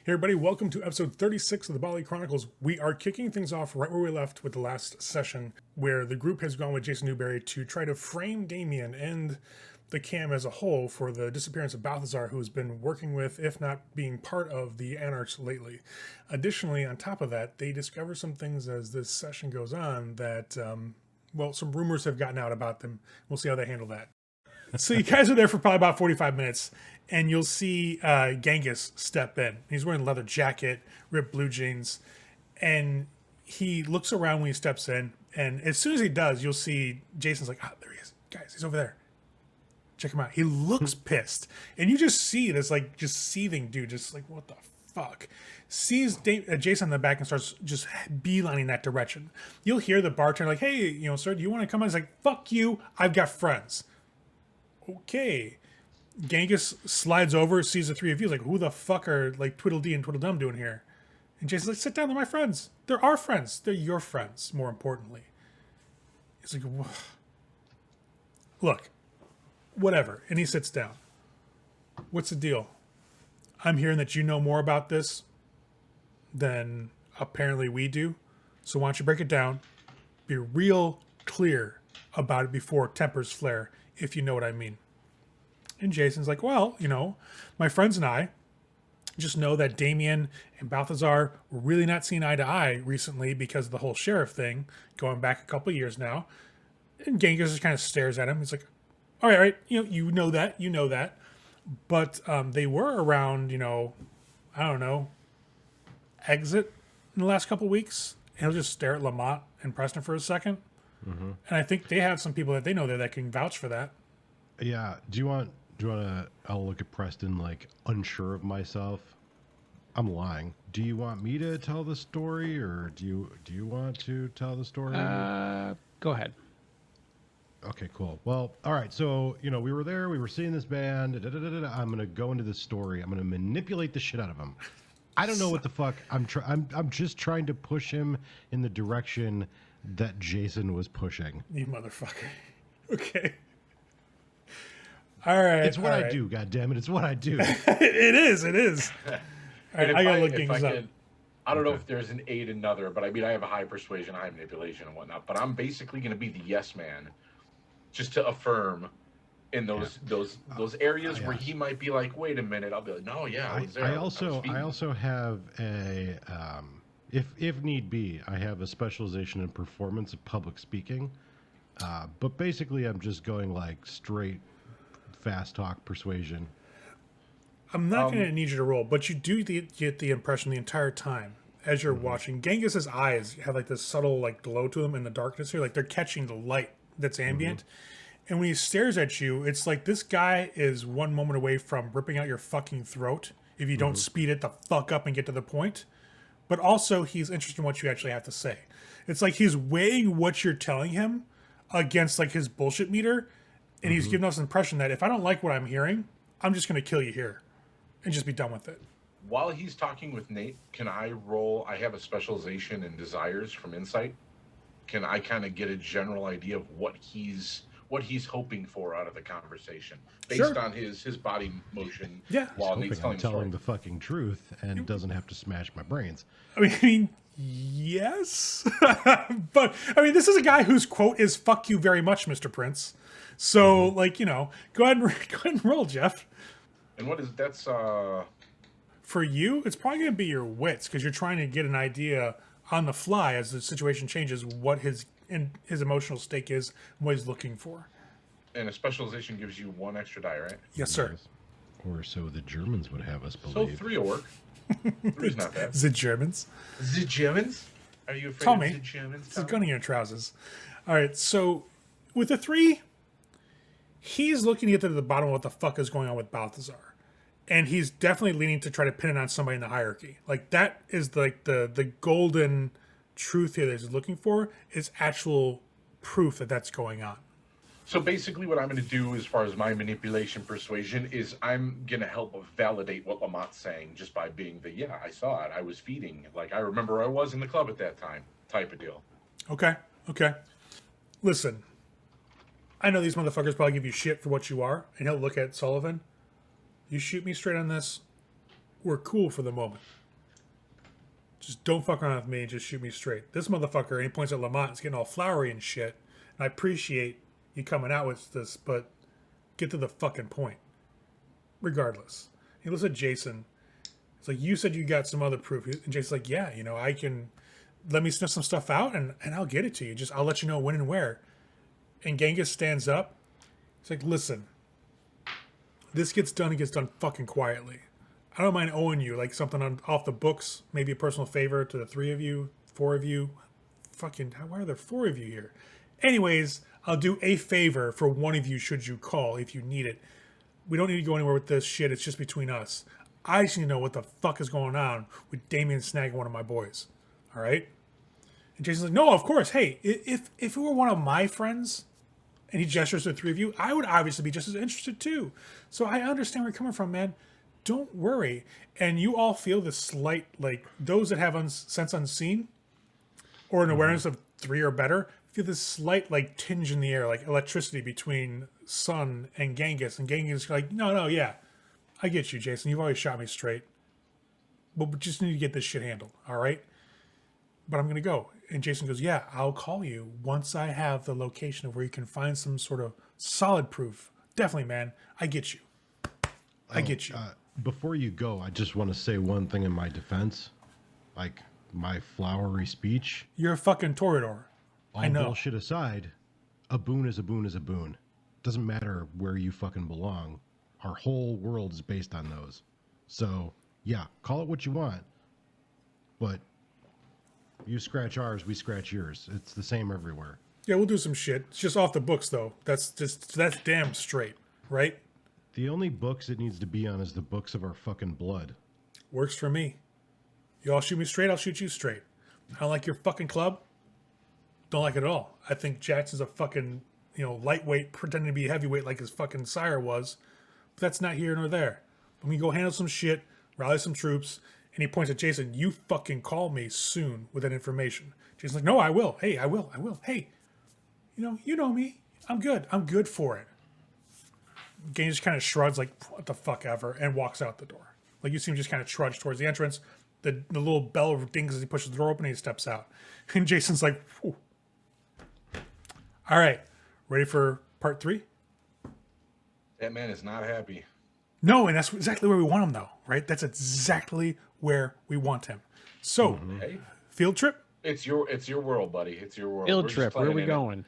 Hey everybody, welcome to episode 36 of the Baali Chronicles. We are kicking things off right where we left with the last session, where the group has gone with Jason Newberry to try to frame Damien and the cam as a whole for the disappearance of Balthazar, who's been working with, if not being part of, the Anarchs lately. Additionally, on top of that, they discover some things as this session goes on that, some rumors have gotten out about them. We'll see how they handle that. So you guys are there for probably about 45 minutes, and you'll see Genghis step in. He's wearing a leather jacket, ripped blue jeans, and he looks around when he steps in. And as soon as he does, you'll see Jason's like, "Ah, there he is, guys. He's over there. Check him out." He looks pissed, and you just see this like just seething dude, just like, what the fuck. Sees Jason in the back and starts just beelining that direction. You'll hear the bartender like, "Hey, sir, do you want to come on?" He's like, "Fuck you. I've got friends." Okay. Genghis slides over, sees the three of you, like, who the fuck are like Twiddledee and Twiddledum doing here? And Jason's like, sit down, they're my friends. They're our friends. They're your friends, more importantly. He's like, whoa. Look, whatever. And he sits down. What's the deal? I'm hearing that you know more about this than apparently we do. So why don't you break it down? Be real clear about it before tempers flare, if you know what I mean. And Jason's like, well, my friends and I just know that Damien and Balthazar were really not seeing eye to eye recently because of the whole sheriff thing going back a couple of years now. And Genghis just kind of stares at him. He's like, all right, you know that. But they were around, I don't know, exit in the last couple of weeks. And he'll just stare at Lamont and Preston for a second. Mm-hmm. And I think they have some people that they know there that can vouch for that. Yeah. Do you want to? I'll look at Preston like unsure of myself. I'm lying. Do you want me to tell the story, or do you want to tell the story? Go ahead. Okay, cool. Well, all right. So we were there. We were seeing this band. I'm gonna go into this story. I'm gonna manipulate the shit out of him. I don't know what the fuck. I'm just trying to push him in the direction that Jason was pushing. You motherfucker. Okay. All right. It's what I do, goddammit. It's what I do. It is. All right, I gotta look things up. I don't know if there's an aid another, but I mean, I have a high persuasion, high manipulation, and whatnot. But I'm basically going to be the yes man, just to affirm in those areas where he might be like, "Wait a minute," I'll be like, "No, yeah, I was there." I also have a if need be, I have a specialization in performance of public speaking. But basically, I'm just going like straight fast talk persuasion. I'm not going to need you to roll, but you do get the impression the entire time as you're watching. Genghis's eyes have like this subtle like glow to them in the darkness here, like they're catching the light that's ambient. And when he stares at you, it's like this guy is one moment away from ripping out your fucking throat if you don't speed it the fuck up and get to the point. But also, he's interested in what you actually have to say. It's like he's weighing what you're telling him against like his bullshit meter, and he's giving us an impression that if I don't like what I'm hearing, I'm just going to kill you here and just be done with it. While he's talking with Nate, can I roll? I have a specialization in desires from Insight. Can I kind of get a general idea of what he's hoping for out of the conversation based on his body motion? Yeah, while Nate's telling the fucking truth and doesn't have to smash my brains. I mean, yes, but I mean, this is a guy whose quote is "fuck you very much, Mr. Prince." So, go ahead and roll, Jeff. And what is that's for you? It's probably going to be your wits because you're trying to get an idea on the fly as the situation changes what his emotional stake is, what he's looking for. And a specialization gives you one extra die, right? Yes, sir. Or so the Germans would have us believe. So 3 will work. 3's not bad. The Germans. The Germans? Are you afraid Tommy, of the Germans? It's a gun in your trousers. All right, so with the 3, he's looking to get to the bottom of what the fuck is going on with Balthazar. And he's definitely leaning to try to pin it on somebody in the hierarchy. Like, that is like the golden truth here that he's looking for is actual proof that that's going on. So basically what I'm going to do as far as my manipulation persuasion is I'm going to help validate what Lamont's saying just by being I saw it. I was feeding. Like, I remember I was in the club at that time type of deal. Okay. Listen, I know these motherfuckers probably give you shit for what you are, and he'll look at Sullivan. You shoot me straight on this, we're cool for the moment. Just don't fuck around with me and just shoot me straight. This motherfucker, and he points at Lamont, is getting all flowery and shit. And I appreciate you coming out with this, but get to the fucking point. Regardless. He looks at Jason. It's like, you said you got some other proof. And Jason's like, yeah, I can... Let me sniff some stuff out, and I'll get it to you. I'll let you know when and where. And Genghis stands up. He's like, listen. This gets done fucking quietly. I don't mind owing you, like, something off the books. Maybe a personal favor to the 3 of you, 4 of you. Fucking, why are there 4 of you here? Anyways, I'll do a favor for one of you should you call if you need it. We don't need to go anywhere with this shit. It's just between us. I just need to know what the fuck is going on with Damien snagging one of my boys. All right? And Jason's like, no, of course. Hey, if it were one of my friends, and he gestures to the 3 of you, I would obviously be just as interested too. So I understand where you're coming from, man. Don't worry. And you all feel this slight, like, those that have sense unseen or an awareness of 3 or better feel this slight, like, tinge in the air, like electricity between Sun and Genghis. And Genghis is like, no, yeah. I get you, Jason. You've always shot me straight. But we just need to get this shit handled, all right? But I'm going to go. And Jason goes, yeah, I'll call you once I have the location of where you can find some sort of solid proof. Definitely, man. I get you. I get you. Before you go, I just want to say one thing in my defense. Like, my flowery speech. You're a fucking toreador. I know. Bullshit aside, a boon is a boon is a boon. Doesn't matter where you fucking belong. Our whole world is based on those. So, yeah, call it what you want. But you scratch ours, we scratch yours. It's the same everywhere. Yeah, we'll do some shit. It's just off the books, though. That's damn straight, right? The only books it needs to be on is the books of our fucking blood. Works for me. You all shoot me straight, I'll shoot you straight. I don't like your fucking club. Don't like it at all. I think Jackson's a fucking, lightweight, pretending to be heavyweight like his fucking sire was. But that's not here nor there. Let me go handle some shit, rally some troops, and he points at Jason, you fucking call me soon with that information. Jason's like, no, I will. Hey, I will. Hey, you know me. I'm good for it. Gaines just kind of shrugs like, what the fuck ever, and walks out the door. Like, you see him just kind of trudge towards the entrance. The little bell dings as he pushes the door open and he steps out. And Jason's like, whew. All right, ready for part 3? That man is not happy. No, and that's exactly where we want him, though, right? That's exactly where we want him. So, Hey, field trip? it's your world, buddy. It's your world. Field We're just trip. Where are we playing in it. going?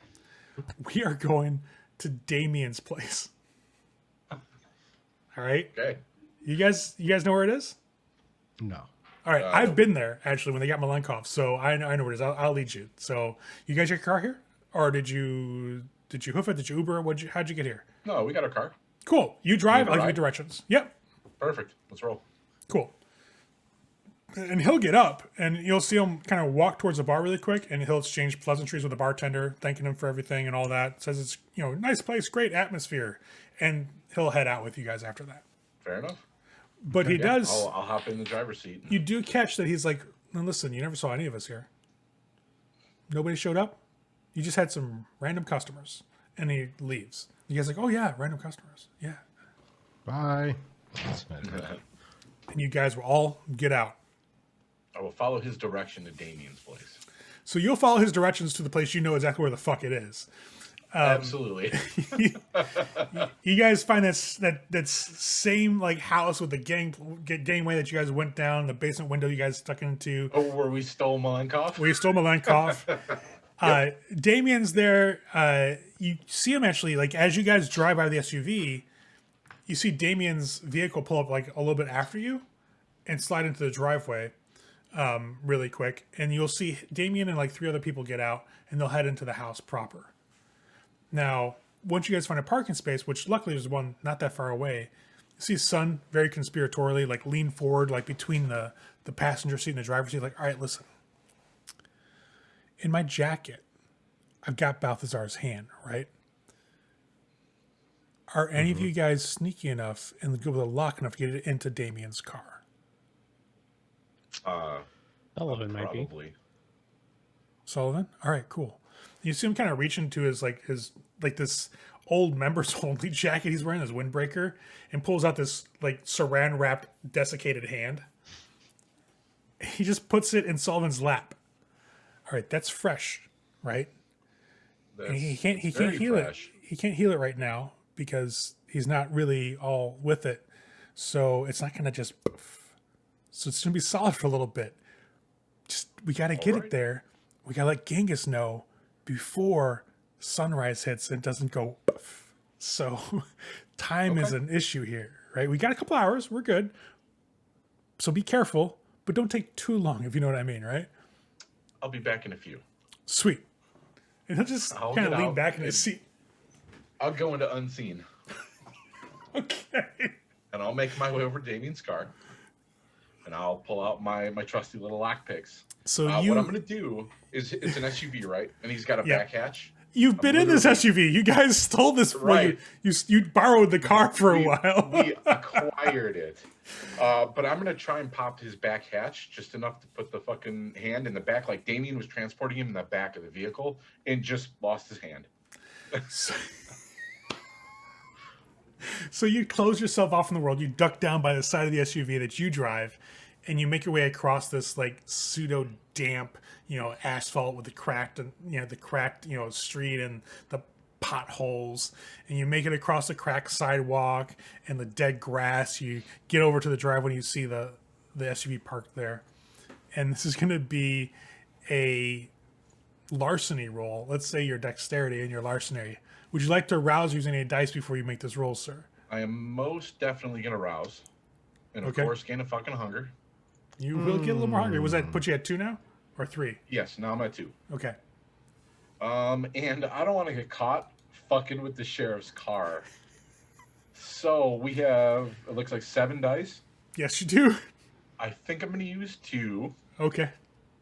We are going to Damien's place. All right? Okay. You guys know where it is? No. All right, I've been there, actually, when they got Malenkov, so I know where it is. I'll lead you. So, you guys your car here? Or did you hoof it? Did you Uber? How'd you get here? No, we got our car. Cool. You drive. You I'll give you ride? directions. Yep. Perfect. Let's roll. Cool. And he'll get up, and you'll see him kind of walk towards the bar really quick, and he'll exchange pleasantries with the bartender, thanking him for everything and all that. Says it's nice place, great atmosphere, and he'll head out with you guys after that. Fair enough. But he does. I'll hop in the driver's seat. You do catch that he's like, no, listen, you never saw any of us here. Nobody showed up. You just had some random customers, and he leaves. You guys are like, oh yeah, random customers, yeah. Bye. And you guys will all get out. I will follow his direction to Damien's place. So you'll follow his directions to the place you know exactly where the fuck it is. Absolutely. You guys find that same like house with the gangway that you guys went down, the basement window you guys stuck into. Oh, where we stole Malenkov? Where you stole Malenkov. Damien's there. You see him actually, like as you guys drive by the SUV, you see Damien's vehicle pull up like a little bit after you and slide into the driveway really quick. And you'll see Damien and like 3 other people get out and they'll head into the house proper. Now, once you guys find a parking space, which luckily there's one not that far away, you see Sun very conspiratorially like lean forward like between the passenger seat and the driver's seat like, all right, listen. In my jacket, I've got Balthazar's hand, right? Are any of you guys sneaky enough and good with a lock enough to get it into Damien's car? Sullivan might be. Probably. Sullivan? All right, cool. You see him kind of reach into his this old members only jacket he's wearing, this windbreaker, and pulls out this like saran wrapped desiccated hand. He just puts it in Sullivan's lap. All right, that's fresh, right? And he can't heal fresh. it. He can't heal it right now because he's not really all with it. So it's not gonna just poof. So it's gonna be solid for a little bit. Just we gotta get it there. We gotta let Genghis know before sunrise hits and doesn't go poof. So time is an issue here, right? We got a couple hours. We're good. So be careful, but don't take too long, if you know what I mean, right? I'll be back in a few. Sweet. And he'll just kind of lean back in his seat. I'll go into unseen. Okay. And I'll make my way over to Damien's car. And I'll pull out my trusty little lockpicks. So what I'm going to do is, it's an SUV, right? And he's got a back hatch. You've been in this SUV. You guys stole this. Right. You borrowed the car for a while. We acquired it. But I'm going to try and pop his back hatch just enough to put the fucking hand in the back. Like Damien was transporting him in the back of the vehicle and just lost his hand. So you close yourself off from the world. You duck down by the side of the SUV that you drive, and you make your way across this like pseudo damp, asphalt with the cracked street and the potholes, and you make it across the cracked sidewalk and the dead grass. You get over to the driveway and you see the SUV parked there, and this is going to be a larceny roll. Let's say your dexterity and your larceny. Would you like to rouse using any dice before you make this roll, sir? I am most definitely going to rouse. And of course, gain a fucking hunger. You will get a little more hungry. Was that put you at 2 now? Or 3? Yes, now I'm at 2. Okay. And I don't want to get caught fucking with the sheriff's car. So we have, it looks like 7 dice. Yes, you do. I think I'm going to use 2. Okay.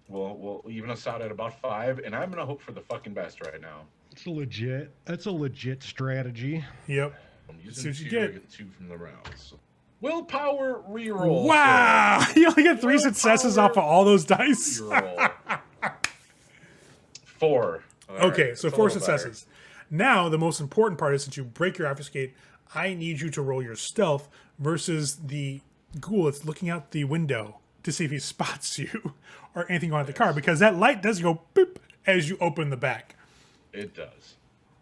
We'll even us out at about 5, and I'm going to hope for the fucking best right now. That's a legit strategy. Yep. I'm See using what you 2. I get. get 2 from the rounds. Willpower reroll. Wow! You only got 3 successes off of all those dice. Reroll. 4. Okay, right, so it's a 4 little better. successes. Now, the most important part is since you break your obfuscate, I need you to roll your stealth versus the ghoul that's looking out the window to see if he spots you or anything on the car, because that light does go boop as you open the back. It does.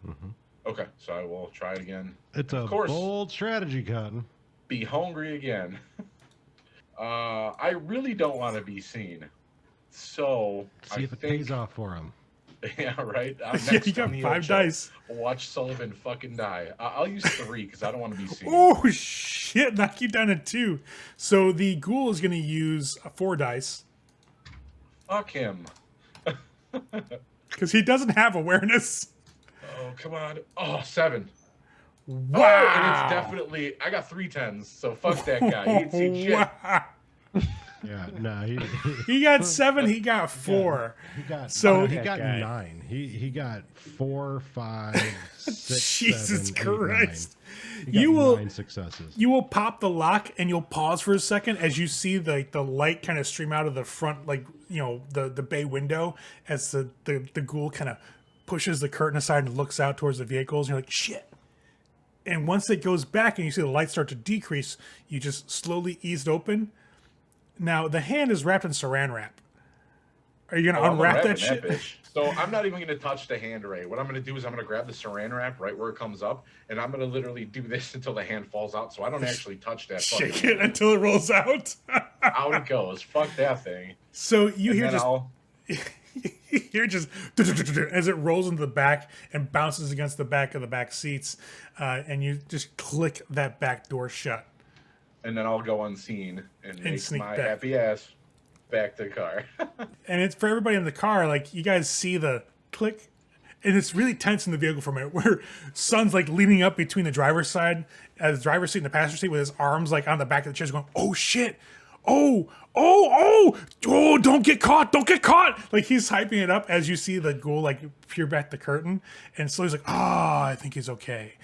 Mm-hmm. Okay, so I will try it again. It's of a course, bold strategy, Cotton. Be hungry again. I really don't want to be seen. So See if it pays off for him. Yeah, right. Yeah, you got 5 dice. Watch Sullivan fucking die. I'll use 3 because I don't want to be seen. Oh shit! Knock you down to 2. So the ghoul is going to use 4 dice Fuck him. because he doesn't have awareness. Oh, come on. Oh, 7. Wow! Oh, and it's definitely, I got 3 10s, so fuck that guy. He ain't seen shit. Wow. Yeah, no, He got 7. He got 4. he got So- he got guy. 9. He got 4, 5, 6, Jesus 7, 8, Christ! 9. He You got will 9 successes. You will pop the lock and you'll pause for a second as you see the light kind of stream out of the front, the bay window as the ghoul kind of pushes the curtain aside and looks out towards the vehicles. And you're like, shit. And once it goes back and you see the light start to decrease, you just slowly ease it open. Now, the hand is wrapped in saran wrap. Are you going to unwrap that shit? Bitch. So I'm not even going to touch the hand ray. What I'm going to do is I'm going to grab the saran wrap right where it comes up, and I'm going to literally do this until the hand falls out, so I don't actually touch that. Shake fucking it until it rolls out. Out it goes. Fuck that thing. So you And hear then just... I'll- You're just as it rolls into the back and bounces against the back of the back seats, and you just click that back door shut. and then I'll go unseen and make sneak my back. happy ass back to the car. And it's for everybody in the car. Like you guys see the click, and it's really tense in the vehicle for a minute. Where Son's like leaning up between the driver's side, the driver's seat and the passenger seat, with his arms like on the back of the chair, going, "Oh shit! Oh, don't get caught, don't get caught." Like he's hyping it up as you see the ghoul like peer back the curtain, and so he's like, I think he's okay.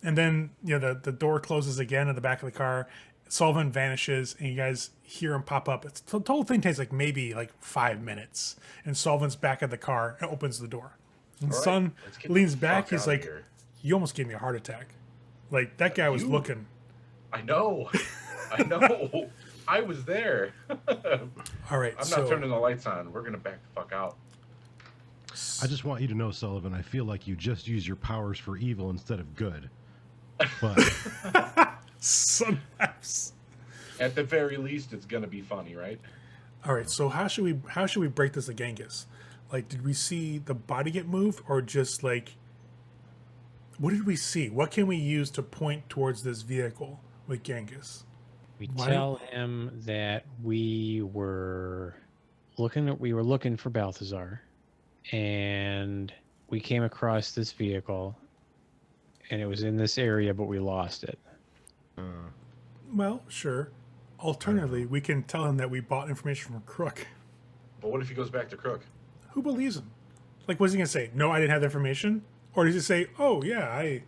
And then the door closes again in the back of the car. Sullivan vanishes, and you guys hear him pop up. The whole thing takes maybe 5 minutes, and Sullivan's back at the car and opens the door. And All right, Son let's get the leans back. fuck He's outta like, here. "You almost gave me a heart attack." Like, that guy was You- looking. I know. I know. I was there. All right, I'm so not turning the lights on. We're gonna back the fuck out. I just want you to know, Sullivan, I feel like you just use your powers for evil instead of good. But Son laughs. At the very least, it's gonna be funny, right? All right, so how should we break this to Genghis? Like, did we see the body get moved, or just like, what did we see? What can we use to point towards this vehicle with Genghis? We Why- tell him that we were looking for Balthazar, and we came across this vehicle, and it was in this area, but we lost it. Well, sure. Alternatively, we can tell him that we bought information from Crook. But what if he goes back to Crook? Who believes him? Like, what's he gonna say? No, I didn't have the information, or does he say, "Oh yeah, I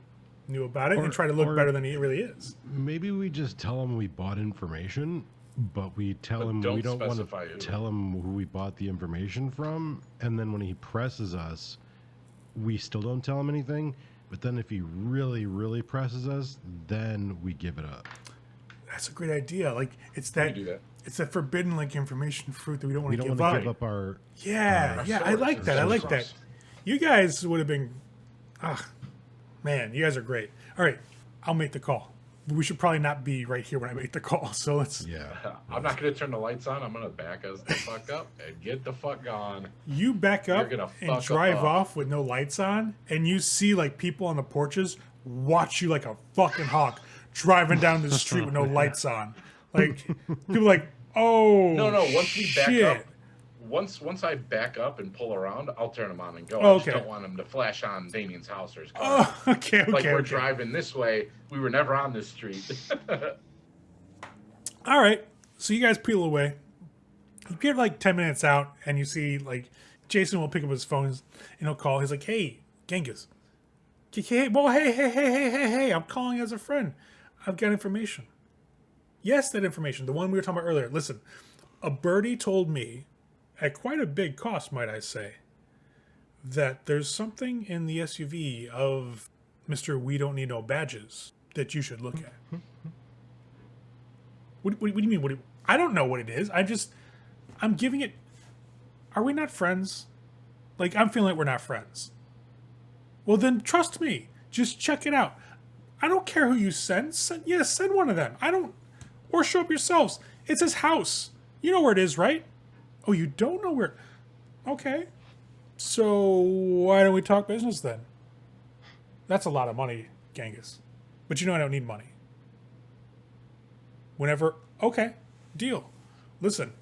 knew about it," and try to look better than he really is? maybe we just tell him we bought information, but we tell But him don't we don't want specify to who. tell him who we bought the information from, and then when he presses us, we still don't tell him anything. But then if he really, really presses us, then we give it up. That's a great idea. Like, it's We that do that. it's that forbidden like information fruit that we don't want We to don't give want up. to give up our. Yeah, Our yeah, I source like is that. I so like that. trust. You guys would have been, man, you guys are great. All right, I'll make the call. We should probably not be right here when I make the call. So let's. Yeah. I'm not gonna turn the lights on. I'm gonna back us the fuck up and get the fuck gone. You back up You're gonna and fuck drive up. off with no lights on, and you see like people on the porches watch you like a fucking hawk driving down the street with no lights on. Like people like, oh No. Once we back shit. up, once I back up and pull around, I'll turn them on and go. Oh, I just okay. don't want them to flash on Damien's house or his car. Oh, okay, Like we're okay. driving this way. We were never on this street. All right, so you guys peel away. You get like 10 minutes out, and you see like Jason will pick up his phone and he'll call. He's like, "Hey, Genghis, hey, I'm calling as a friend. I've got information." Yes, that information, the one we were talking about earlier. Listen, a birdie told me, at quite a big cost, might I say, that there's something in the SUV of Mr. We Don't Need No Badges that you should look at. What do you mean? I don't know what it is. I'm giving it. Are we not friends? Like, I'm feeling like we're not friends. Well, then trust me. Just check it out. I don't care who you send. Send one of them. Or show up yourselves. It's his house. You know where it is, right? Oh, you don't know where. Okay. So why don't we talk business then? That's a lot of money, Genghis. But you know I don't need money. Whenever, okay, deal. Listen,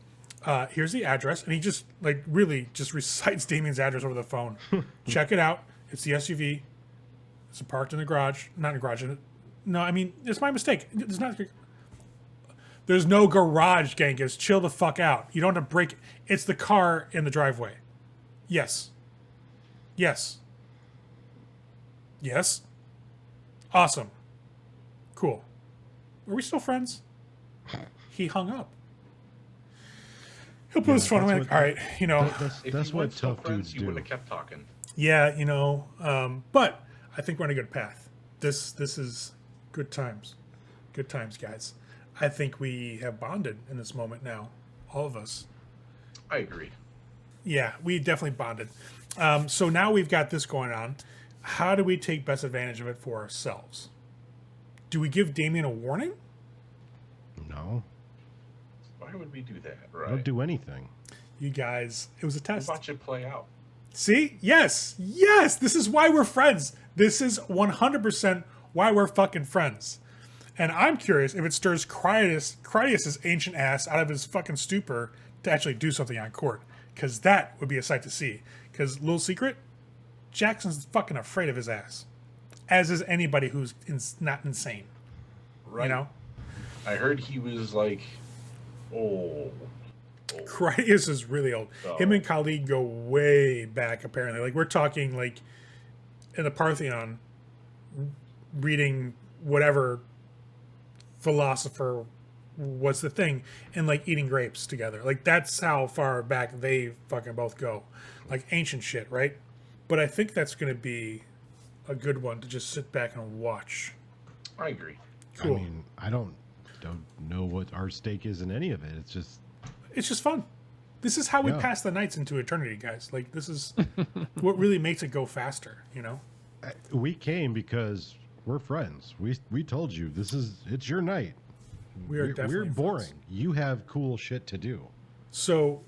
here's the address, and he just really just recites Damien's address over the phone. Check it out. It's the SUV. It's parked in the garage. Not in the garage. No, I mean, it's my mistake. There's no garage, Genghis. Chill the fuck out. You don't have to break it. It's the car in the driveway. Yes. Awesome. Cool. Are we still friends? He hung up. He'll put his phone away. All right, If That's you what weren't still tough friends, dudes you do. wouldn't have kept talking. yeah, but I think we're on a good path. This is good times. Good times, guys. I think we have bonded in this moment now. All of us. I agree. Yeah, we definitely bonded. So now we've got this going on. How do we take best advantage of it for ourselves? Do we give Damien a warning? No, Why would we do that, I right? don't do anything. You guys, it was a test. Watch it play out. See? Yes. This is why we're friends. This is 100% why we're fucking friends. And I'm curious if it stirs Critias's ancient ass out of his fucking stupor to actually do something on court. Because that would be a sight to see. Because, little secret, Jackson's fucking afraid of his ass. As is anybody who's not insane. Right. You know? I heard he was like, oh. Critias is really old. Oh. Him and Khalid go way back, apparently. Like, we're talking, like, in the Parthenon, reading whatever philosopher was the thing, and, like, eating grapes together. Like, that's how far back they fucking both go. Like, ancient shit, right? But I think that's going to be a good one to just sit back and watch. I agree. Cool. I mean, I don't know what our stake is in any of it. It's just fun. This is how we Yeah. pass the nights into eternity, guys. Like, this is what really makes it go faster, you know? We came because we're friends. We told you it's your night. We're definitely boring. friends. You have cool shit to do. So,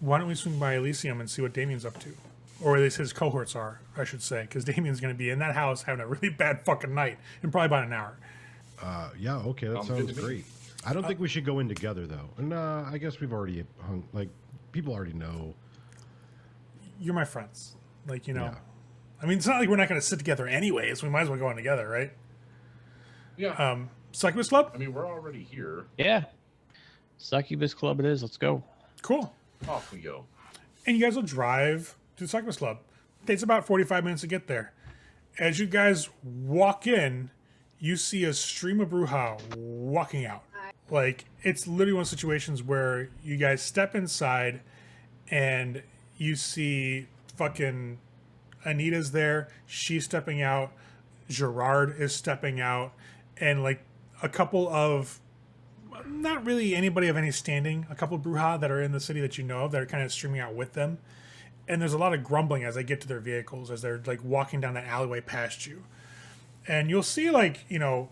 why don't we swing by Elysium and see what Damien's up to? Or at least his cohorts are, I should say, because Damien's going to be in that house having a really bad fucking night in probably about an hour. Yeah, okay, that Sounds good sounds to me. great. I don't think we should go in together though. And I guess we've already hung. Like people already know. You're my friends. Like, you know. Yeah. I mean, it's not like we're not going to sit together anyways. We might as well go on together, right? Yeah. Succubus Club? I mean, we're already here. Yeah. Succubus Club it is. Let's go. Cool. Off we go. And you guys will drive to the Succubus Club. It takes about 45 minutes to get there. As you guys walk in, you see a stream of Bruja walking out. Like, it's literally one of those situations where you guys step inside and you see fucking Anita's there. She's stepping out. Gerard is stepping out. And, like, a couple of, not really anybody of any standing, a couple of Bruja that are in the city that you know of that are kind of streaming out with them. And there's a lot of grumbling as they get to their vehicles, as they're, like, walking down the alleyway past you. And you'll see, like, you know,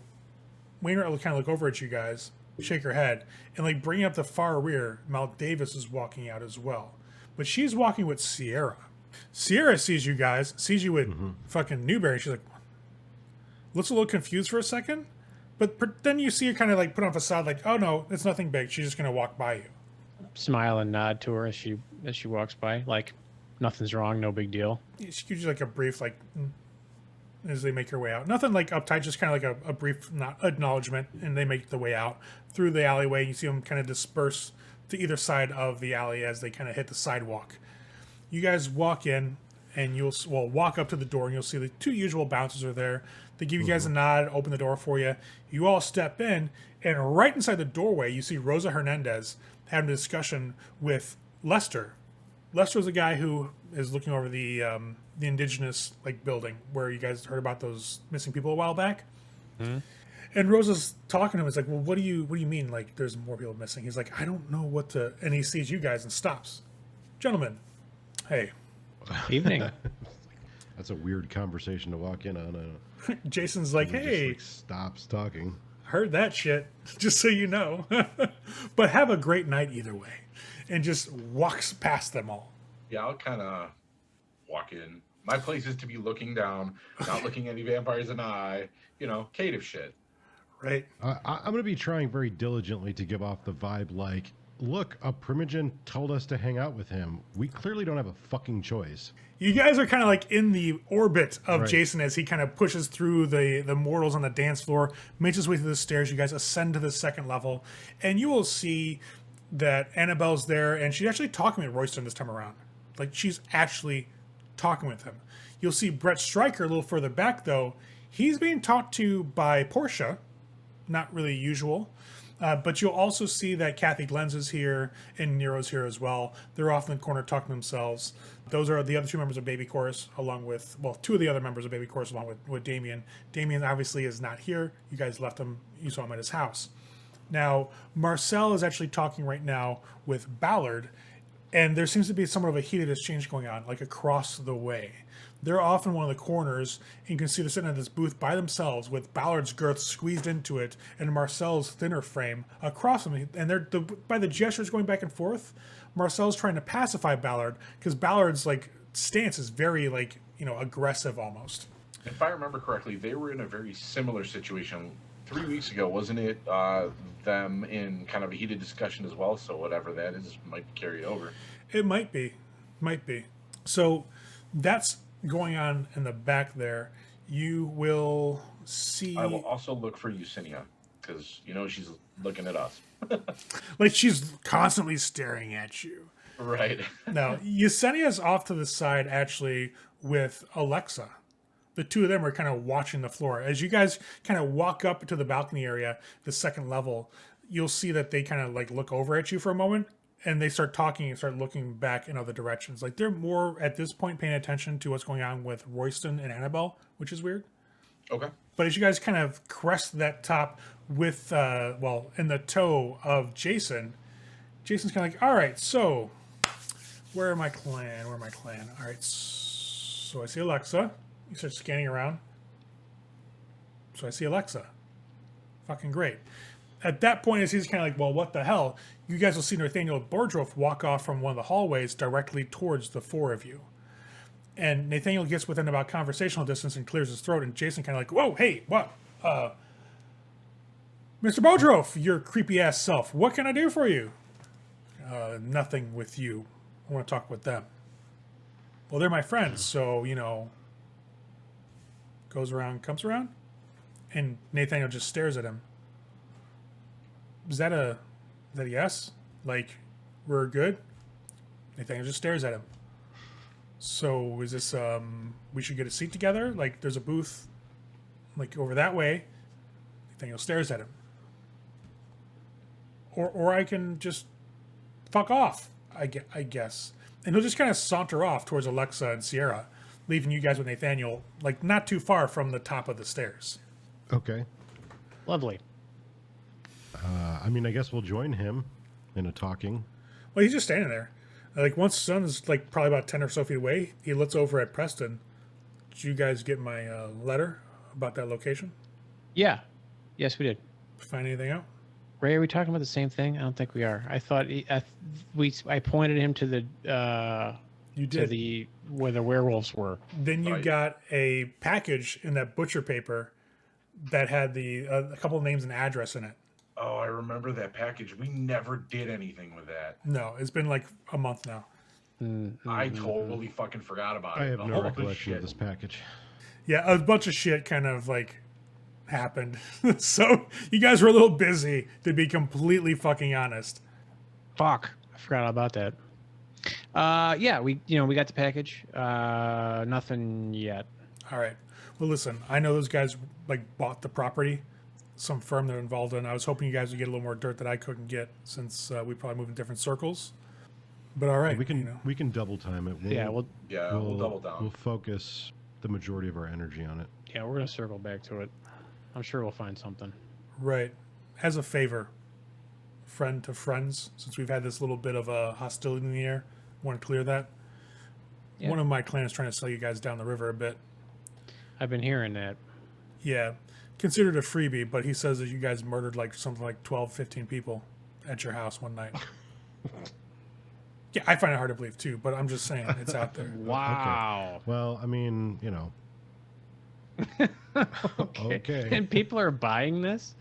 Wainwright will kind of look over at you guys, shake her head, and, like, bringing up the far rear, Mal Davis is walking out as well. But she's walking with Sierra. Sierra sees you guys, sees you with fucking Newberry. She's like, looks a little confused for a second, but then you see her kind of, like, put on a facade, like, oh, no, it's nothing big. She's just going to walk by you. Smile and nod to her as she walks by. Like, nothing's wrong, no big deal. She gives you, like, a brief, like, as they make their way out. Nothing, like, uptight, just kind of like a brief acknowledgement, and they make the way out through the alleyway. You see them kind of disperse to either side of the alley as they kind of hit the sidewalk. You guys walk in, and you'll walk up to the door, and you'll see the two usual bouncers are there. They give you guys a nod, open the door for you. You all step in, and right inside the doorway, you see Rosa Hernandez having a discussion with Lester. Lester's a guy who is looking over the indigenous, like, building where you guys heard about those missing people a while back. And Rosa's talking to him. It's like, well, what do you mean? Like, there's more people missing? He's like, I don't know what to. And he sees you guys and stops. Gentlemen, hey. Evening. That's a weird conversation to walk in on. Jason's like, Just, hey, like, stops talking. heard that shit, just so you know. But have a great night either way. And just walks past them all. Yeah, I'll kind of walk in. My place is to be looking down, not looking any vampires in the eye. You know, cative shit. Right? I'm going to be trying very diligently to give off the vibe like, look, a Primogen told us to hang out with him. We clearly don't have a fucking choice. You guys are kind of like in the orbit of Right. Jason as he kind of pushes through the mortals on the dance floor, makes his way through the stairs. You guys ascend to the second level, and you will see that Annabelle's there, and she's actually talking with Royston this time around. Like, she's actually talking with him. You'll see Brett Stryker a little further back, though. He's being talked to by Portia. Not really usual. But you'll also see that Kathy Glenn's is here and Nero's here as well. They're off in the corner talking to themselves. Those are the other two members of Baby Chorus, along with, well, two of the other members of Baby Chorus, along with Damien. Damien obviously is not here. You guys left him. You saw him at his house. Now, Marcel is actually talking right now with Ballard, and there seems to be somewhat of a heated exchange going on, like across the way. They're off in one of the corners, and you can see they're sitting at this booth by themselves with Ballard's girth squeezed into it and Marcel's thinner frame across them. And they're by the gestures going back and forth, Marcel's trying to pacify Ballard because Ballard's like stance is very like, you know, aggressive almost. If I remember correctly, they were in a very similar situation 3 weeks ago, wasn't it? Them in kind of a heated discussion as well. So whatever that is might carry over. It might be. So that's going on in the back there. You will see, I will also look for Yesenia because you know she's looking at us. like she's constantly staring at you. Right. Now, Yesenia's off to the side actually with Alexa. The two of them are kind of watching the floor. As you guys kind of walk up to the balcony area, the second level, you'll see that they kind of like look over at you for a moment and they start talking and start looking back in other directions. Like they're more at this point paying attention to what's going on with Royston and Annabelle, which is weird. Okay. But as you guys kind of crest that top with, in the toe of Jason, Jason's kind of like, all right, so where are my clan? All right, so I see Alexa. You start scanning around. So I see Alexa. Fucking great. At that point, as he's kind of like, well, what the hell? You guys will see Nathaniel Bordroff walk off from one of the hallways directly towards the four of you. And Nathaniel gets within about conversational distance and clears his throat. And Jason kind of like, whoa, hey, what? Mr. Bordroff, your creepy-ass self. What can I do for you? Nothing with you. I want to talk with them. Well, they're my friends, so, goes around, comes around. And Nathaniel just stares at him. Is that a yes? Like, we're good? Nathaniel just stares at him. So is this, we should get a seat together? Like, there's a booth, like, over that way. Nathaniel stares at him. Or I can just fuck off, I guess. And he'll just kind of saunter off towards Alexa and Sierra, leaving you guys with Nathaniel, like, not too far from the top of the stairs. Okay. Lovely. I mean, I guess we'll join him in a talking. Well, he's just standing there. Like, once Sun's, like, probably about 10 or so feet away, he looks over at Preston. Did you guys get my letter about that location? Yeah. Yes, we did. Find anything out? Ray, are we talking about the same thing? I don't think we are. I thought I pointed him to the You to did. the where the werewolves were. Then you Right. got a package in that butcher paper that had a couple of names and address in it. Oh, I remember that package. We never did anything with that. No, it's been like a month now. I totally fucking forgot about it. I have The no whole recollection of shit. this package. Yeah, a bunch of shit kind of like happened. So you guys were a little busy, to be completely fucking honest. Fuck, I forgot all about that. Yeah, we got the package. Nothing yet. All right. Well, listen, I know those guys like bought the property, some firm they're involved in. I was hoping you guys would get a little more dirt that I couldn't get, since we probably move in different circles. But all right, We can double time it. Yeah, We'll double down. We'll focus the majority of our energy on it. yeah, we're gonna circle back to it. I'm sure we'll find something. right. As a favor, friend to friends, since we've had this little bit of a hostility in the air, want to clear that. Yeah. One of my clans trying to sell you guys down the river a bit. I've been hearing that. Yeah, considered a freebie, but he says that you guys murdered like something like 12, 15 people at your house one night. Yeah, I find it hard to believe too, but I'm just saying it's out there. Wow. Well, I mean, Okay. And people are buying this?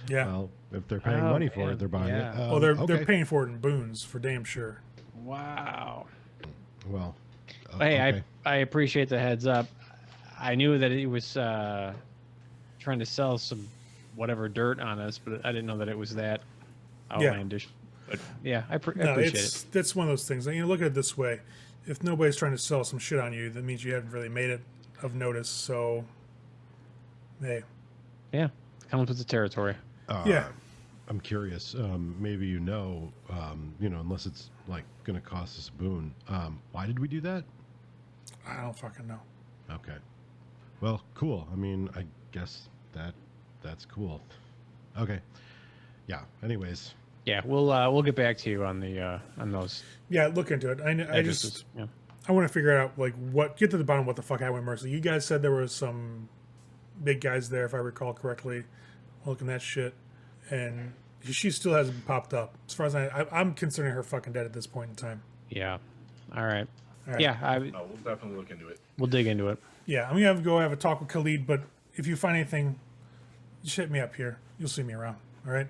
Yeah. Well, if they're paying Oh, money for man. it, they're buying Yeah. it. Well, they're okay. paying for it in boons for damn sure. Wow. Well, Hey, okay. I appreciate the heads up. I knew that he was trying to sell some whatever dirt on us, but I didn't know that it was that outlandish. But yeah, I No, appreciate it. that's one of those things. You look at it this way: if nobody's trying to sell some shit on you, that means you haven't really made it of notice. So, hey, Yeah, comes with the territory. yeah. I'm curious. Maybe unless it's like going to cost us a boon. Why did we do that? I don't fucking know. Okay. Well, cool. I mean, I guess that's cool. Okay. Yeah. Anyways. Yeah, we'll get back to you on the on those. Yeah, look into it. I addresses. just Yeah. I want to figure out like get to the bottom of what the fuck happened with Mercy. You guys said there was some big guys there, if I recall correctly, looking at shit, and she still hasn't popped up. As far as I'm considering her fucking dead at this point in time. Yeah. All right. All right. Yeah, We'll definitely look into it. we'll dig into it. Yeah, I'm gonna have to go have a talk with Khalid, but if you find anything, just hit me up here. You'll see me around. All right.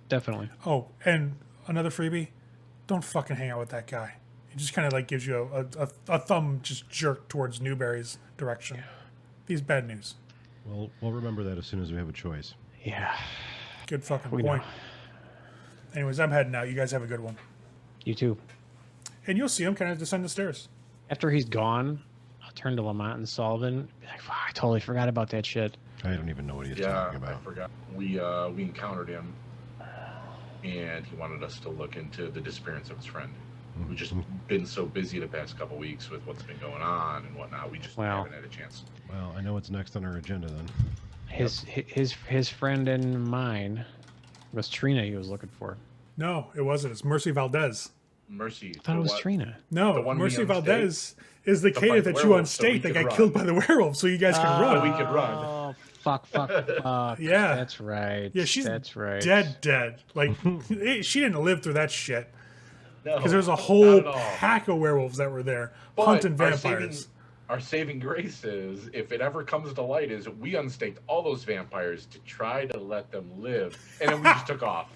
Definitely. Oh, and another freebie: don't fucking hang out with that guy. He just kind of like gives you a thumb just jerk towards Newberry's direction. He's bad news. Well, we'll remember that as soon as we have a choice. Yeah. Good fucking We point. know. Anyways, I'm heading out. You guys have a good one. You too. And you'll see him kind of descend the stairs. After he's gone, I'll turn to Lamont and Sullivan. Be like, "Fuck, I totally forgot about that shit. I don't even know what he's Yeah, talking I about. forgot. We encountered him. and he wanted us to look into the disappearance of his friend. We've just been so busy the past couple weeks with what's been going on and whatnot. We just haven't had a chance. Well, I know what's next on our agenda then. His friend and mine was Trina. He was looking for. No, it wasn't. It's Mercy Valdez. Mercy. I thought it was Trina. No, Mercy Valdez is the cadet that you unstake that got killed by the werewolf, so you guys can run. So we could run. Oh, fuck. Yeah. That's right. Yeah, she's that's right. dead. Like, she didn't live through that shit. No, because there was a whole pack of werewolves that were there hunting vampires. Our saving grace is, if it ever comes to light, is we unstaked all those vampires to try to let them live, and then we just took off.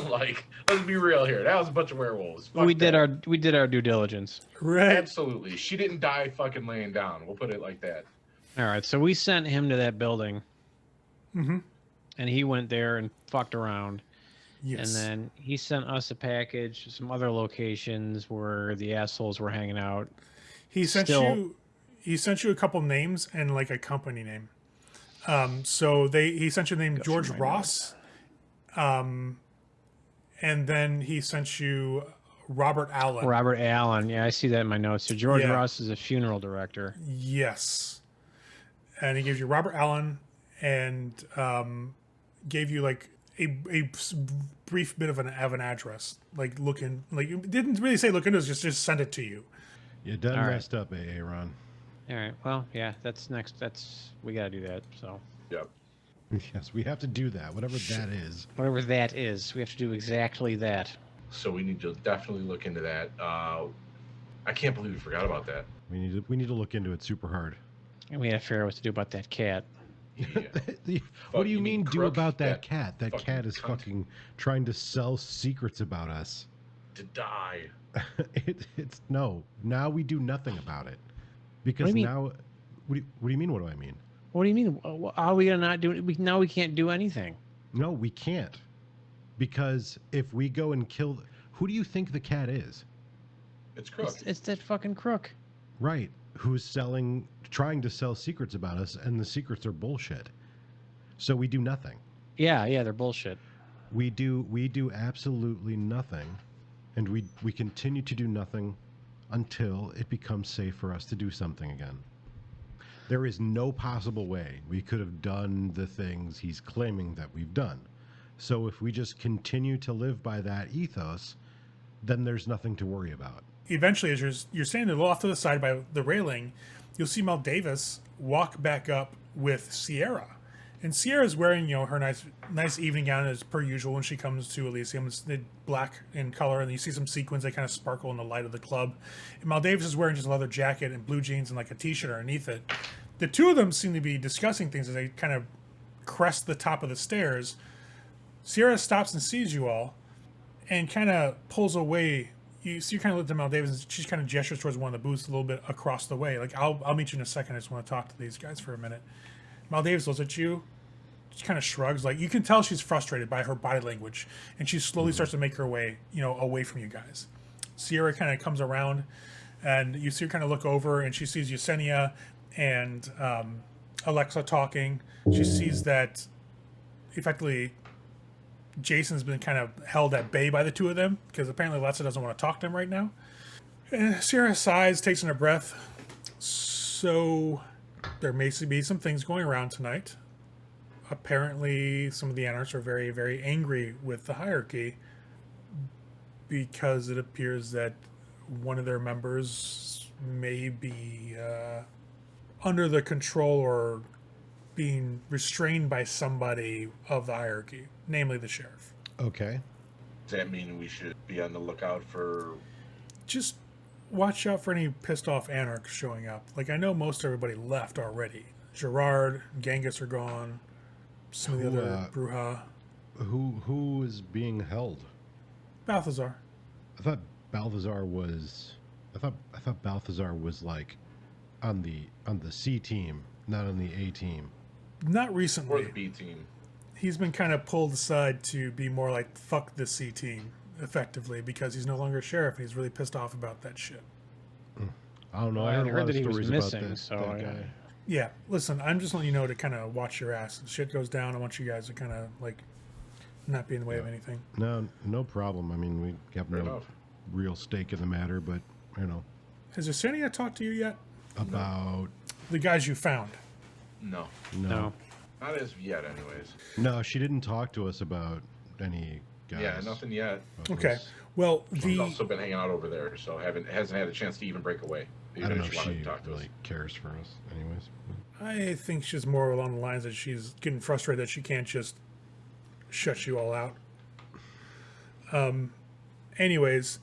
Like, let's be real here. That was a bunch of werewolves. Fuck we did that. our due diligence. Right. Absolutely. She didn't die fucking laying down. We'll put it like that. All right, so we sent him to that building. Mm-hmm. And he went there and fucked around. Yes. And then he sent us a package, some other locations where the assholes were hanging out. He sent you a couple names and like a company name. So he sent you the name George Ross. And then he sent you Robert Allen. Robert Allen. Yeah, I see that in my notes. So George Ross is a funeral director. Yes. And he gives you Robert Allen and gave you like a brief bit of an address. Like it didn't really say look into it, just send it to you. You done messed up, Aaron. All right. Well, yeah, that's next. We got to do that. So. Yep. Yes, we have to do that. Whatever that is. Whatever that is, we have to do exactly that. So we need to definitely look into that. I can't believe we forgot about that. We need to look into it super hard. And we got to figure out what to do about that cat. Yeah. What do you mean do crook, about that cat? That cat is cunt. fucking trying to sell secrets about us. To die. It's no. Now we do nothing about it. Because What do you mean? now... What do you mean, what do I mean? What do you mean? Are we gonna not do it? Now we can't do anything. No, we can't. Because if we go and kill... Who do you think the cat is? It's crook. It's that fucking crook. Right. Who's trying to sell secrets about us, and the secrets are bullshit. So we do nothing. Yeah, they're bullshit. We do absolutely nothing, and we continue to do nothing until it becomes safe for us to do something again. There is no possible way we could have done the things he's claiming that we've done. So if we just continue to live by that ethos, then there's nothing to worry about. Eventually, as you're standing a little off to the side by the railing, you'll see Mel Davis walk back up with Sierra. And Sierra's wearing, her nice evening gown as per usual when she comes to Elysium. It's black in color, and you see some sequins that kind of sparkle in the light of the club. And Mel Davis is wearing just a leather jacket and blue jeans and like a t-shirt underneath it. The two of them seem to be discussing things as they kind of crest the top of the stairs. Sierra stops and sees you all and kind of pulls away. You kind of look at Mel Davis, and she kind of gestures towards one of the booths a little bit across the way. Like, I'll meet you in a second. I just want to talk to these guys for a minute. Mel Davis looks at you. She kind of shrugs. Like, you can tell she's frustrated by her body language, and she slowly starts to make her way, away from you guys. Sierra kind of comes around, and you see her kind of look over, and she sees Yesenia and Alexa talking. She sees that effectively Jason's been kind of held at bay by the two of them because apparently Alexa doesn't want to talk to him right now. And Sierra sighs, takes in a breath. So there may be some things going around tonight. Apparently some of the anarchs are very, very angry with the hierarchy because it appears that one of their members may be under the control or being restrained by somebody of the hierarchy, namely the sheriff. Okay. Does that mean we should be on the lookout for... Just watch out for any pissed off anarchs showing up. Like, I know most everybody left already. Gerard, Genghis are gone. Some of the other Bruja. Who is being held? Balthazar. I thought Balthazar was like on the C team, not on the A team. Not recently. Or the B team. He's been kind of pulled aside to be more like, fuck the C team, effectively, because he's no longer a sheriff and he's really pissed off about that shit. I don't know. Well, I heard a lot that of he was stories missing, about so that guy. Yeah, listen, I'm just letting you know to kind of watch your ass. If shit goes down, I want you guys to kind of, like, not be in the way of anything. No, no problem. I mean, we have Fair no enough. real stake in the matter, but, you know, Has Yesenia talked to you yet? about... The guys you found. No, No. not as of yet, anyways. No, she didn't talk to us about any guys. Yeah, nothing yet. Okay. Well, She's also been hanging out over there, so hasn't had a chance to even break away. I don't know if she wanted she to talk to us. really cares for us anyways. I think she's more along the lines that she's getting frustrated that she can't just shut you all out. Anyways,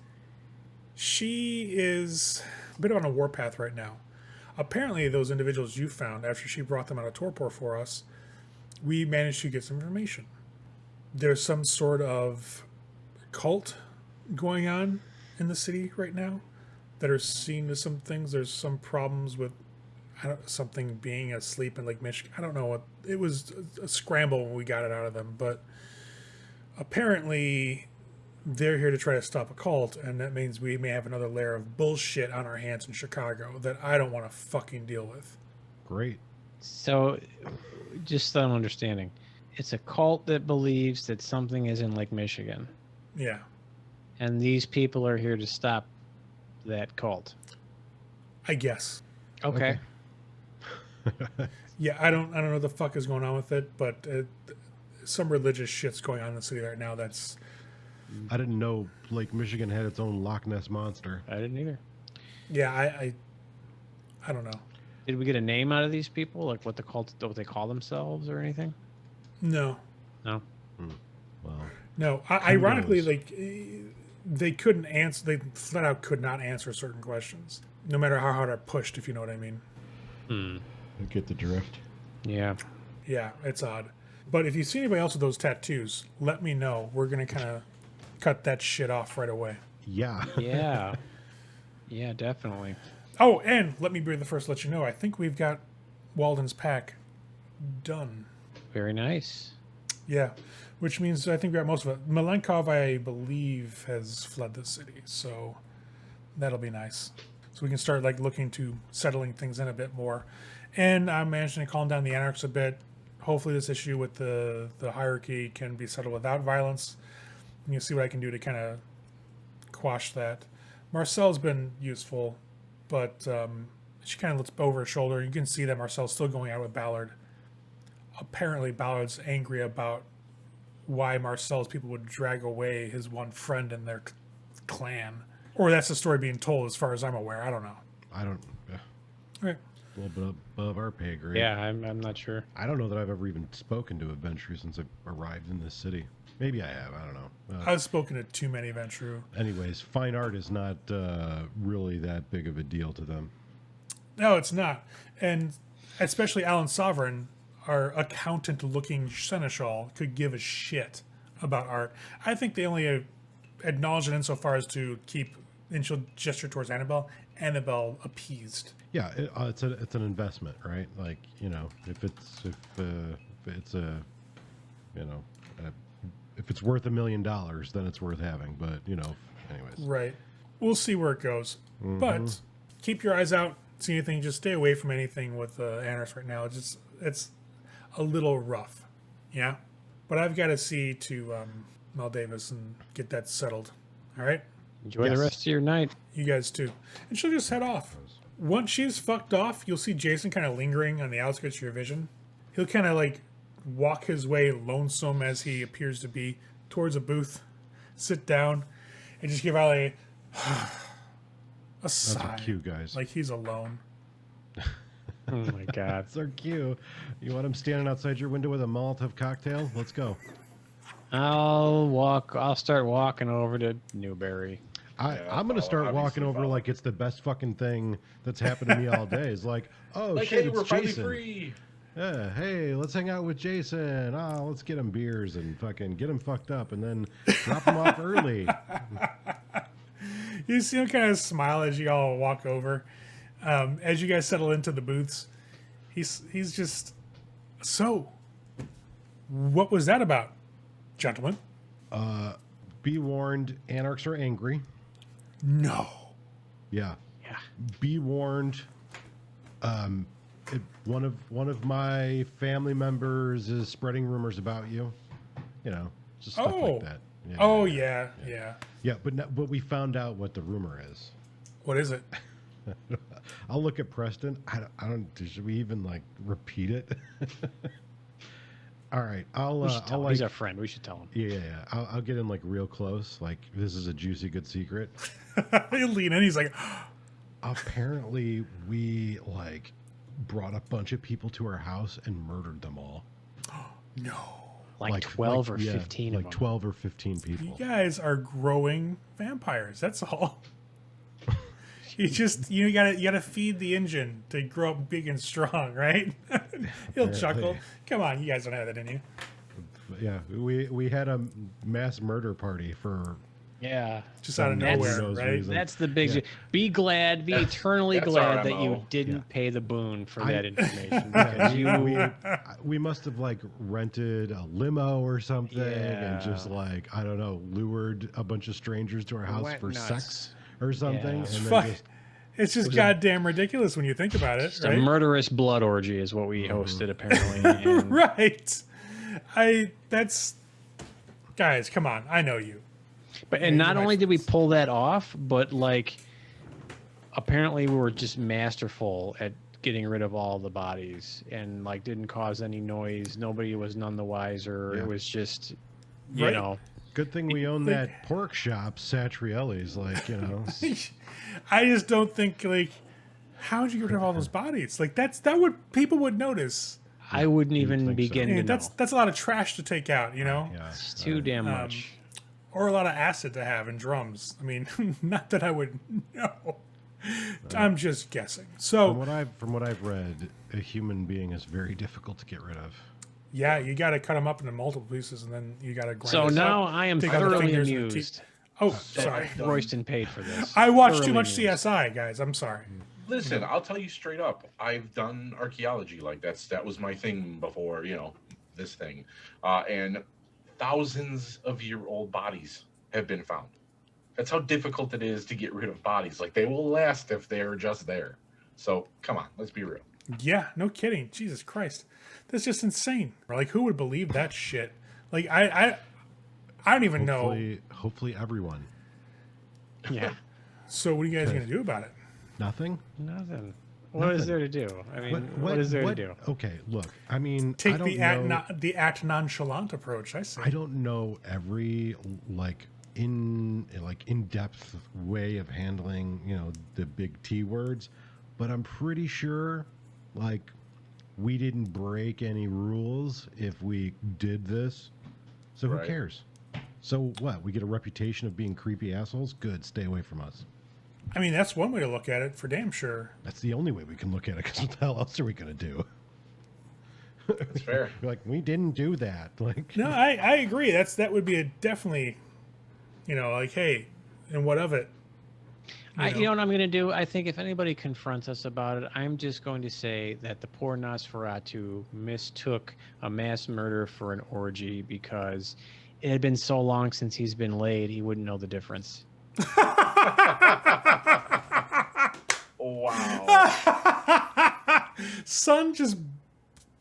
she is a bit on a warpath right now. Apparently, those individuals you found after she brought them out of torpor for us, we managed to get some information. There's some sort of cult going on in the city right now that are seeing to some things. There's some problems with something being asleep in Lake Michigan. I don't know what it was. A scramble when we got it out of them, but apparently they're here to try to stop a cult, and that means we may have another layer of bullshit on our hands in Chicago that I don't want to fucking deal with. Great. So, just so I'm understanding, it's a cult that believes that something is in Lake Michigan, Yeah. and these people are here to stop that cult. I guess. Okay. Yeah, I don't know what the fuck is going on with it, but some religious shit's going on in the city right now that's... I didn't know Lake Michigan had its own Loch Ness monster. I didn't either. Yeah, I don't know. Did we get a name out of these people, like what they call themselves or anything? No. No. Well, No. Ironically, like, they couldn't answer, they flat out could not answer certain questions, no matter how hard I pushed, if you know what I mean. I get the drift. Yeah. Yeah, it's odd. But if you see anybody else with those tattoos, let me know. We're going to kind of cut that shit off right away. Yeah. Yeah. Yeah, definitely. Oh, and let me be the first to let you know, I think we've got Walden's pack done. Very nice. Yeah, which means I think we got most of it. Malenkov, I believe, has fled the city, so that'll be nice. So we can start like looking to settling things in a bit more. And I'm managing to calm down the anarchs a bit. Hopefully this issue with the hierarchy can be settled without violence. You can see what I can do to kind of quash that. Marcel's been useful, but she kind of looks over her shoulder. You can see that Marcel's still going out with Ballard. Apparently Ballard's angry about why Marcel's people would drag away his one friend in their clan. Or that's the story being told as far as I'm aware. I don't know. I don't... All right. A little bit above our pay grade. Yeah, I'm not sure. I don't know that I've ever even spoken to a Ventru since I arrived in this city. Maybe I have. I don't know. I've spoken to too many Ventru. Anyways, fine art is not really that big of a deal to them. No, it's not. And especially Alan Sovereign, our accountant-looking seneschal, could give a shit about art. I think they only acknowledge it insofar as to keep, and she'll gesture towards Annabelle, appeased. Yeah, it's an investment, right? Like, you know, if it's a, you know, if it's worth $1 million, then it's worth having. But you know, anyways, Right. We'll see where it goes. But keep your eyes out. See anything? Just stay away from anything with Anarchs right now. It's a little rough. Yeah. But I've got to see to Mel Davis and get that settled. All right. Enjoy Yes. the rest of your night. You guys too. And she'll just head off. Once she's fucked off, you'll see Jason kind of lingering on the outskirts of your vision. He'll kind of like walk his way, lonesome as he appears to be, towards a booth, sit down, and just give out a sigh. that's our cue, guys. Like he's alone. Oh my God. That's our cue. You want him standing outside your window with a Molotov cocktail? Let's go. I'll start walking over to Newberry. I'm gonna start walking over like it's the best fucking thing that's happened to me all day. It's like, oh Like, shit, hey, it's we're finally Jason. free. Yeah, hey, let's hang out with Jason. Let's get him beers and fucking get him fucked up and then drop him off early. You see him kind of smile as you all walk over. As you guys settle into the booths, he's just, so what was that about, gentlemen? Be warned, anarchs are angry. No. Yeah. Yeah. Be warned. One of my family members is spreading rumors about you. You know, Just stuff like that. Yeah, but we found out what the rumor is. What is it? I'll look at Preston. I don't. Should we even like repeat it? All right, I'll He's our friend. We should tell him. Yeah. I'll get in like real close. Like this is a juicy good secret. He'll lean in. He's like, apparently we like brought a bunch of people to our house and murdered them all. no. Like 12 or 15 of like them. 12 or 15 people. You guys are growing vampires. That's all. You gotta feed the engine to grow up big and strong, right? He'll chuckle. Come on, you guys don't have that in you. Yeah, we had a mass murder party for just out of nowhere, right? reason. That's the big. Be glad, be eternally That's glad our that you MO. didn't pay the boon for that information. Because we must have like rented a limo or something and just like I don't know, lured a bunch of strangers to our house Went for nuts. sex or something. Yeah. And Fuck. then just It's just goddamn ridiculous when you think about it, a right? murderous blood orgy is what we hosted, apparently. And Right. Guys, come on. I know you. and not only did we pull that off, but like apparently we were just masterful at getting rid of all the bodies and like didn't cause any noise. Nobody was none the wiser. Yeah. It was just, you Right. know. good thing we own that pork shop, Satrielli's. Like you know, I just don't think, like, how would you get rid of all those bodies? Like, that would, people would notice. I wouldn't even think so. begin And to that's know. a lot of trash to take out, you know? yeah. It's too damn much. Or a lot of acid to have in drums. I mean, not that I would know. I'm just guessing. So, From what I've read, a human being is very difficult to get rid of. yeah, you got to cut them up into multiple pieces, and then you got to grind So it now up. I am Take out the thoroughly fingers and the amused. teeth. Oh, sorry. that Royston paid for this. I watched too Thoroughly much amused. CSI, guys. I'm sorry. Listen, I'll tell you straight up. I've done archaeology. Like that was my thing before, this thing. And thousands of year-old bodies have been found. That's how difficult it is to get rid of bodies. Like they will last if they're just there. So come on, let's be real. Yeah, no kidding. Jesus Christ. That's just insane. Like, who would believe that shit? Like, I don't even know. Hopefully everyone. Yeah. So what are you guys going to do about it? Nothing? Nothing. What is there to do? I mean, what is there to do? Okay, look. I mean, Take I don't the act nonchalant approach, I say. I don't know every in-depth way of handling, the big T words, but I'm pretty sure like we didn't break any rules if we did this. So who Right. cares? So what? We get a reputation of being creepy assholes? Good, stay away from us. I mean, that's one way to look at it, for damn sure. That's the only way we can look at it, because what the hell else are we going to do? That's fair. Like, we didn't do that. Like, No, I agree. That would be a definitely, like, hey, and what of it? You know what I'm going to do? I think if anybody confronts us about it, I'm just going to say that the poor Nosferatu mistook a mass murder for an orgy because it had been so long since he's been laid, he wouldn't know the difference. Wow. Son just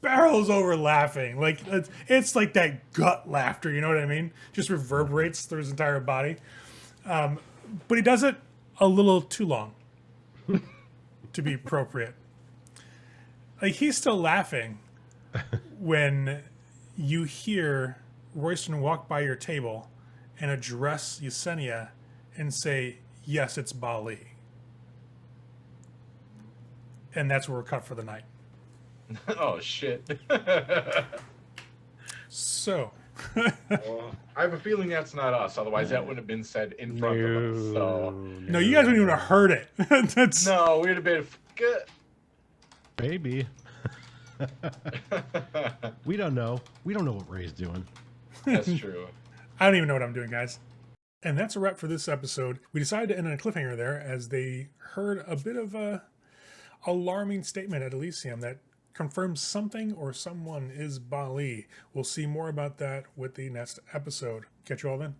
barrels over laughing. Like, it's like that gut laughter, you know what I mean? Just reverberates through his entire body. But he does it a little too long to be appropriate. Like, he's still laughing when you hear Royston walk by your table and address Yesenia and say, yes, it's Baali. And that's where we're cut for the night. Oh shit. So, Well, I have a feeling that's not us. Otherwise, that wouldn't have been said in front of us. So no, you guys wouldn't even have heard it. That's no, we'd have been good. baby. We don't know. We don't know what Ray's doing. That's true. I don't even know what I'm doing, guys. And that's a wrap for this episode. We decided to end on a cliffhanger there as they heard a bit of a alarming statement at Elysium that confirms something or someone is Baali. We'll see more about that with the next episode. Catch you all then.